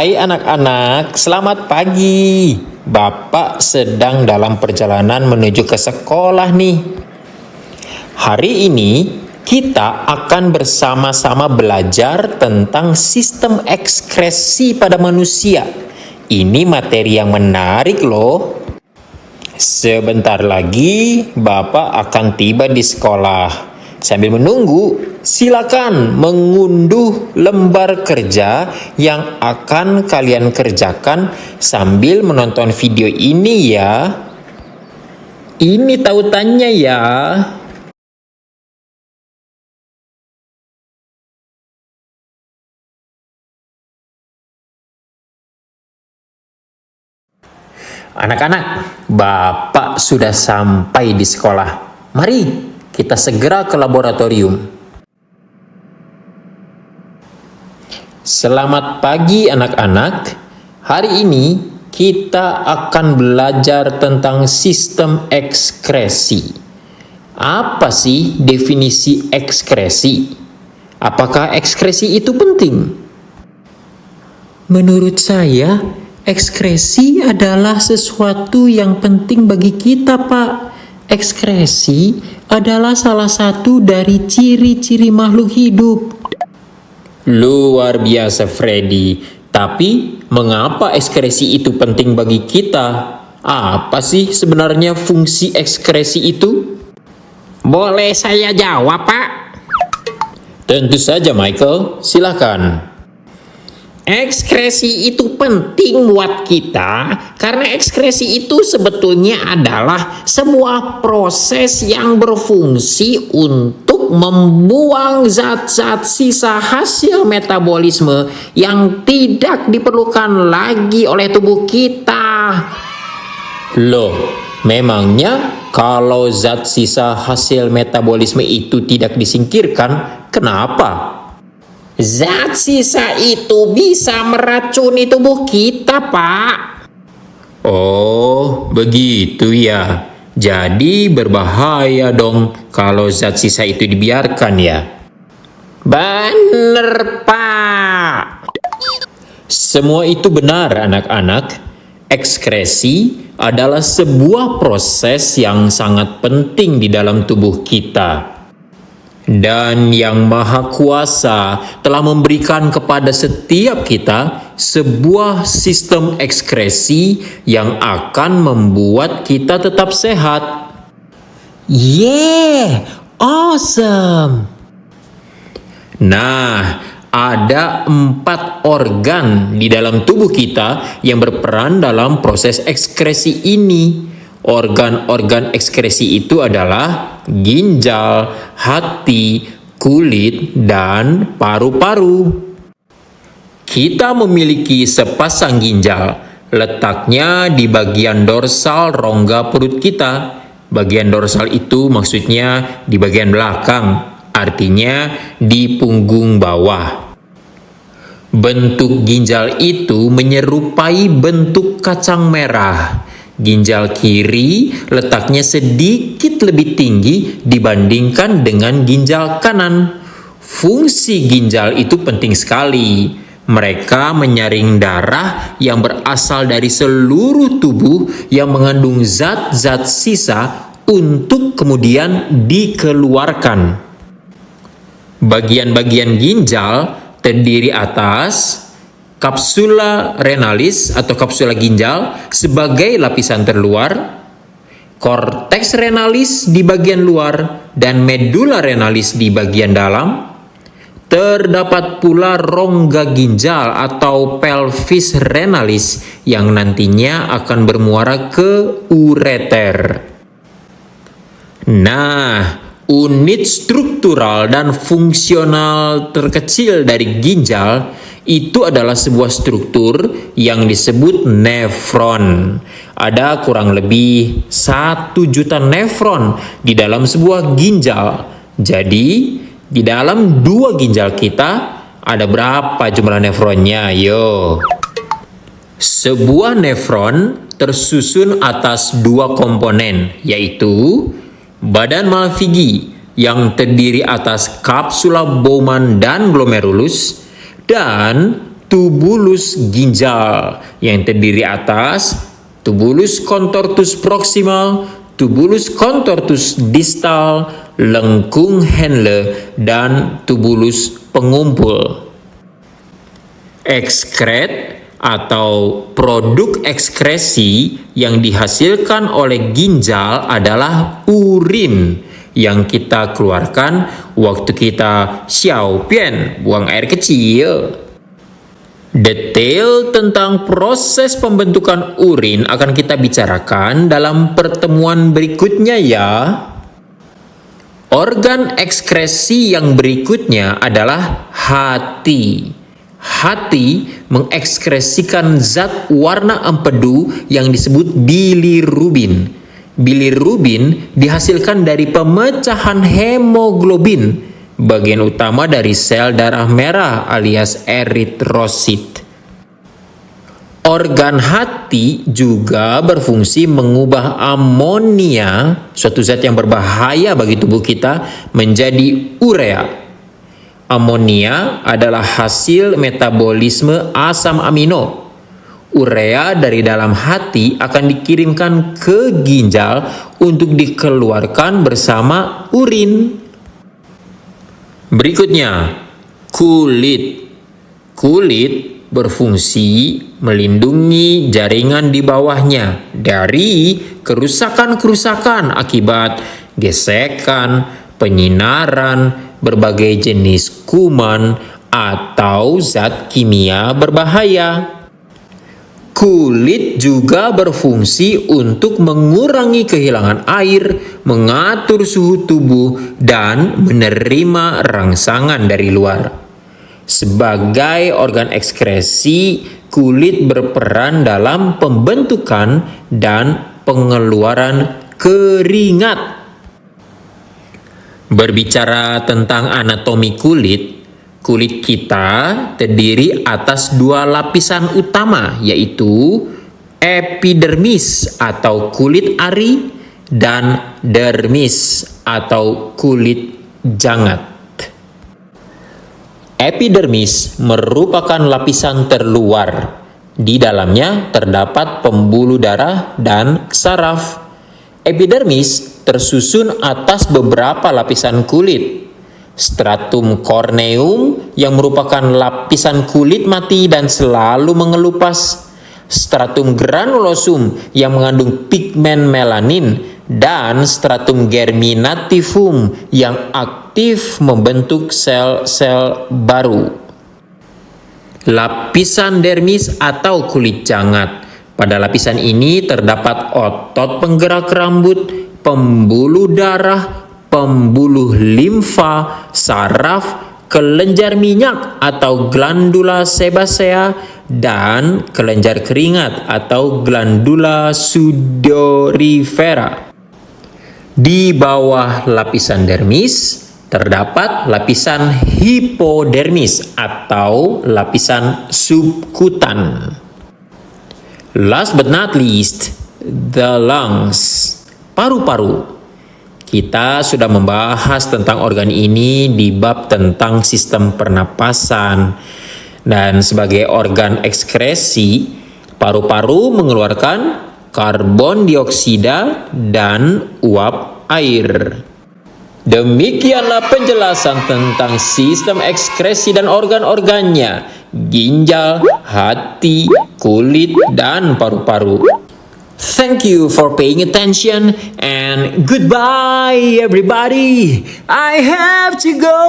Hai anak-anak, selamat pagi. Bapak sedang dalam perjalanan menuju ke sekolah nih. Hari ini kita akan bersama-sama belajar tentang sistem ekskresi pada manusia. Ini materi yang menarik loh. Sebentar lagi Bapak akan tiba di sekolah. Sambil menunggu, silakan mengunduh lembar kerja yang akan kalian kerjakan sambil menonton video ini ya. Ini tautannya ya. Anak-anak, Bapak sudah sampai di sekolah. Mari kita segera ke laboratorium. Selamat pagi anak-anak. Hari ini kita akan belajar tentang sistem ekskresi. Apa sih definisi ekskresi? Apakah ekskresi itu penting? Menurut saya, ekskresi adalah sesuatu yang penting bagi kita, Pak. Ekskresi adalah salah satu dari ciri-ciri makhluk hidup. Luar biasa, Freddy. Tapi, mengapa ekskresi itu penting bagi kita? Apa sih sebenarnya fungsi ekskresi itu? Boleh saya jawab, Pak? Tentu saja, Michael. Silakan. Ekskresi itu penting buat kita karena ekskresi itu sebetulnya adalah sebuah proses yang berfungsi untuk membuang zat-zat sisa hasil metabolisme yang tidak diperlukan lagi oleh tubuh kita. Loh, memangnya kalau zat sisa hasil metabolisme itu tidak disingkirkan, kenapa? Zat sisa itu bisa meracuni tubuh kita, Pak. Oh, begitu ya. Jadi berbahaya dong kalau zat sisa itu dibiarkan ya. Bener, Pak. Semua itu benar, anak-anak. Ekskresi adalah sebuah proses yang sangat penting di dalam tubuh kita. Dan Yang Maha Kuasa telah memberikan kepada setiap kita sebuah sistem ekskresi yang akan membuat kita tetap sehat. Yeah, awesome. Nah, ada 4 organ di dalam tubuh kita yang berperan dalam proses ekskresi ini. Organ-organ ekskresi itu adalah ginjal, hati, kulit, dan paru-paru. Kita memiliki sepasang ginjal, letaknya di bagian dorsal rongga perut kita. Bagian dorsal itu maksudnya di bagian belakang, artinya di punggung bawah. Bentuk ginjal itu menyerupai bentuk kacang merah. Ginjal kiri letaknya sedikit lebih tinggi dibandingkan dengan ginjal kanan. Fungsi ginjal itu penting sekali. Mereka menyaring darah yang berasal dari seluruh tubuh yang mengandung zat-zat sisa untuk kemudian dikeluarkan. Bagian-bagian ginjal terdiri atas kapsula renalis atau kapsula ginjal sebagai lapisan terluar, korteks renalis di bagian luar, dan medula renalis di bagian dalam. Terdapat pula rongga ginjal atau pelvis renalis yang nantinya akan bermuara ke ureter. Nah, unit struktural dan fungsional terkecil dari ginjal itu adalah sebuah struktur yang disebut nefron. Ada kurang lebih 1 juta nefron di dalam sebuah ginjal. Jadi, di dalam 2 ginjal kita ada berapa jumlah nefronnya? Yo. Sebuah nefron tersusun atas 2 komponen, yaitu badan Malpighi yang terdiri atas kapsula Bowman dan glomerulus, dan tubulus ginjal yang terdiri atas tubulus contortus proximal, tubulus contortus distal, lengkung Henle, dan tubulus pengumpul. Ekskret atau produk ekskresi yang dihasilkan oleh ginjal adalah urin yang kita keluarkan waktu kita xiaopian, buang air kecil. Detail tentang proses pembentukan urin akan kita bicarakan dalam pertemuan berikutnya ya. Organ ekskresi yang berikutnya adalah hati. Hati mengekskresikan zat warna empedu yang disebut bilirubin. Bilirubin dihasilkan dari pemecahan hemoglobin, bagian utama dari sel darah merah alias eritrosit. Organ hati juga berfungsi mengubah amonia, suatu zat yang berbahaya bagi tubuh kita, menjadi urea. Amonia adalah hasil metabolisme asam amino. Urea dari dalam hati akan dikirimkan ke ginjal untuk dikeluarkan bersama urin. Berikutnya, kulit. Kulit berfungsi melindungi jaringan di bawahnya dari kerusakan-kerusakan akibat gesekan, penyinaran, berbagai jenis kuman, atau zat kimia berbahaya. Kulit juga berfungsi untuk mengurangi kehilangan air, mengatur suhu tubuh, dan menerima rangsangan dari luar. Sebagai organ ekskresi, kulit berperan dalam pembentukan dan pengeluaran keringat. Berbicara tentang anatomi kulit, kulit kita terdiri atas dua lapisan utama, yaitu epidermis atau kulit ari dan dermis atau kulit jangat. Epidermis merupakan lapisan terluar. Di dalamnya terdapat pembuluh darah dan saraf. Epidermis tersusun atas beberapa lapisan kulit. Stratum corneum yang merupakan lapisan kulit mati dan selalu mengelupas, stratum granulosum yang mengandung pigmen melanin, dan stratum germinativum yang aktif membentuk sel-sel baru. Lapisan dermis atau kulit jangat. Pada lapisan ini terdapat otot penggerak rambut, pembuluh darah, pembuluh limfa, saraf, kelenjar minyak atau glandula sebasea, dan kelenjar keringat atau glandula sudorifera. Di bawah lapisan dermis terdapat lapisan hipodermis atau lapisan subkutan. Last but not least, the lungs, paru-paru. Kita sudah membahas tentang organ ini di bab tentang sistem pernapasan. Dan sebagai organ ekskresi, paru-paru mengeluarkan karbon dioksida dan uap air. Demikianlah penjelasan tentang sistem ekskresi dan organ-organnya, ginjal, hati, kulit, dan paru-paru. Thank you for paying attention and goodbye everybody. I have to go.